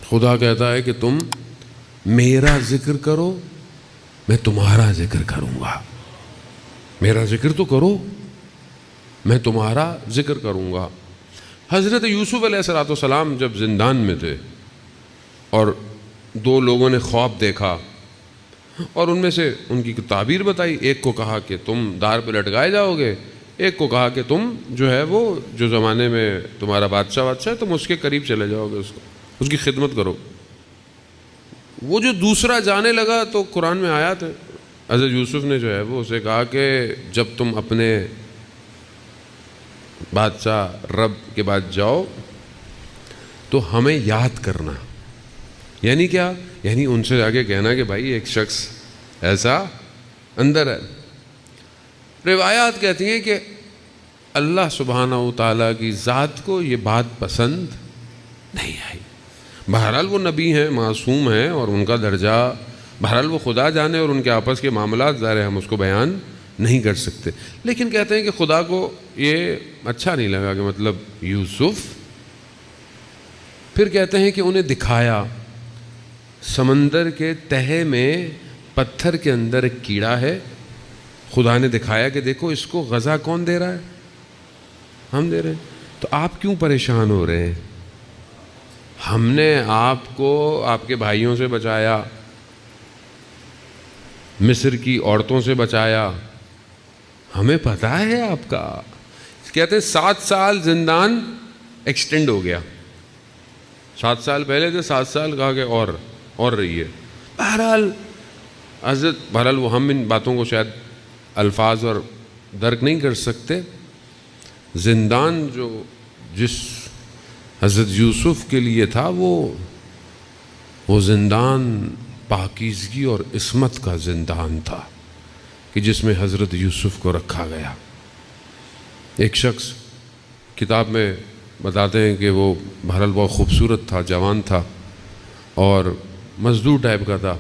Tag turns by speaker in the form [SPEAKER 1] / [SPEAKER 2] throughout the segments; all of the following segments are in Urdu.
[SPEAKER 1] خدا کہتا ہے کہ تم میرا ذکر کرو، میں تمہارا ذکر کروں گا۔ میرا ذکر تو کرو، میں تمہارا ذکر کروں گا۔ حضرت یوسف علیہ السلام جب زندان میں تھے اور دو لوگوں نے خواب دیکھا اور ان میں سے ان کی تعبیر بتائی، ایک کو کہا کہ تم دار پہ لٹکائے جاؤ گے، ایک کو کہا کہ تم جو ہے وہ جو زمانے میں تمہارا بادشاہ ہے تم اس کے قریب چلے جاؤ گے، اس کی خدمت کرو۔ وہ جو دوسرا جانے لگا تو قرآن میں آیات ہے، حضرت یوسف نے جو ہے وہ اسے کہا کہ جب تم اپنے بادشاہ رب کے بعد جاؤ تو ہمیں یاد کرنا۔ یعنی کیا؟ یعنی ان سے جا کے کہنا کہ بھائی ایک شخص ایسا اندر ہے۔ روایات کہتی ہیں کہ اللہ سبحانہ و تعالیٰ کی ذات کو یہ بات پسند نہیں آئی۔ بہرحال وہ نبی ہیں، معصوم ہیں، اور ان کا درجہ بہرحال وہ خدا جانے، اور ان کے آپس کے معاملات ظاہر ہم اس کو بیان نہیں کر سکتے، لیکن کہتے ہیں کہ خدا کو یہ اچھا نہیں لگا کہ مطلب یوسف۔ پھر کہتے ہیں کہ انہیں دکھایا سمندر کے تہے میں پتھر کے اندر ایک کیڑا ہے۔ خدا نے دکھایا کہ دیکھو اس کو غذا کون دے رہا ہے؟ ہم دے رہے ہیں۔ تو آپ کیوں پریشان ہو رہے ہیں؟ ہم نے آپ کو آپ کے بھائیوں سے بچایا، مصر کی عورتوں سے بچایا، ہمیں پتہ ہے آپ کا۔ کہتے ہیں 7 سال زندان ایکسٹینڈ ہو گیا، 7 سال پہلے تھے، 7 سال کہا کہ اور رہی ہے۔ بہرحال وہ ہم ان باتوں کو شاید الفاظ اور درک نہیں کر سکتے۔ زندان جو جس حضرت یوسف کے لیے تھا وہ زندان پاکیزگی اور عصمت کا زندان تھا کہ جس میں حضرت یوسف کو رکھا گیا۔ ایک شخص کتاب میں بتاتے ہیں کہ وہ بہرحال بہت خوبصورت تھا، جوان تھا اور مزدور ٹائپ کا تھا،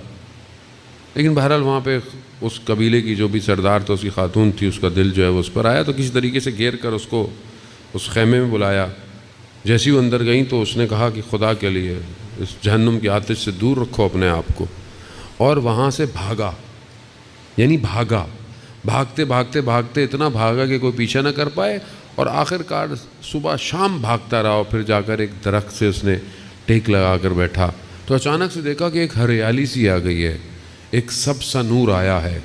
[SPEAKER 1] لیکن بہرحال وہاں پہ اس قبیلے کی جو بھی سردار تھا، اس کی خاتون تھی، اس کا دل جو ہے وہ اس پر آیا، تو کسی طریقے سے گھیر کر اس کو اس خیمے میں بلایا۔ جیسی وہ اندر گئیں تو اس نے کہا کہ خدا کے لیے اس جہنم کی آتش سے دور رکھو اپنے آپ کو، اور وہاں سے بھاگا۔ یعنی بھاگتے بھاگتے بھاگتے اتنا بھاگا کہ کوئی پیچھا نہ کر پائے، اور آخر کار صبح شام بھاگتا رہا، اور پھر جا کر ایک درخت سے اس نے ٹیک لگا کر بیٹھا تو اچانک سے دیکھا کہ ایک ہریالی سی آ گئی ہے، ایک سب سا نور آیا ہے،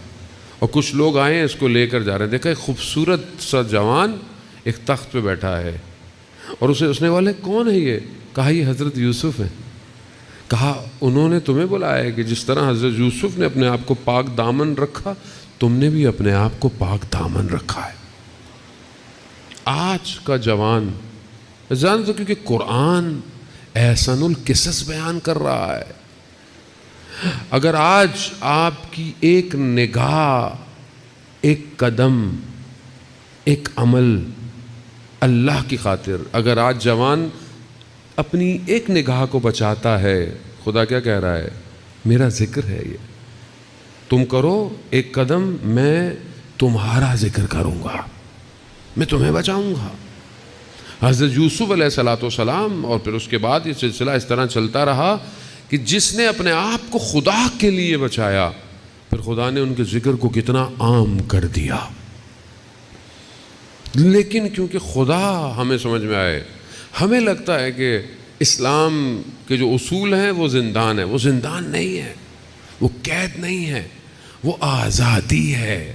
[SPEAKER 1] اور کچھ لوگ آئے ہیں اس کو لے کر جا رہے ہیں۔ دیکھا ایک خوبصورت سا جوان ایک تخت پہ بیٹھا ہے، اور اس نے والے کون ہے یہ؟ کہا یہ حضرت یوسف ہے۔ کہا انہوں نے تمہیں بلایا ہے کہ جس طرح حضرت یوسف نے اپنے آپ کو پاک دامن رکھا، تم نے بھی اپنے آپ کو پاک دامن رکھا ہے۔ آج کا جوان جان تو کیونکہ قرآن احسن القصص بیان کر رہا ہے۔ اگر آج آپ کی ایک نگاہ، ایک قدم، ایک عمل اللہ کی خاطر، اگر آج جوان اپنی ایک نگاہ کو بچاتا ہے، خدا کیا کہہ رہا ہے؟ میرا ذکر ہے یہ، تم کرو ایک قدم، میں تمہارا ذکر کروں گا، میں تمہیں بچاؤں گا۔ حضرت یوسف علیہ السلام، اور پھر اس کے بعد یہ سلسلہ اس طرح چلتا رہا کہ جس نے اپنے آپ کو خدا کے لیے بچایا، پھر خدا نے ان کے ذکر کو کتنا عام کر دیا۔ لیکن کیونکہ خدا ہمیں سمجھ میں آئے، ہمیں لگتا ہے کہ اسلام کے جو اصول ہیں وہ زندان ہے۔ وہ زندان نہیں ہے، وہ قید نہیں ہے، وہ آزادی ہے۔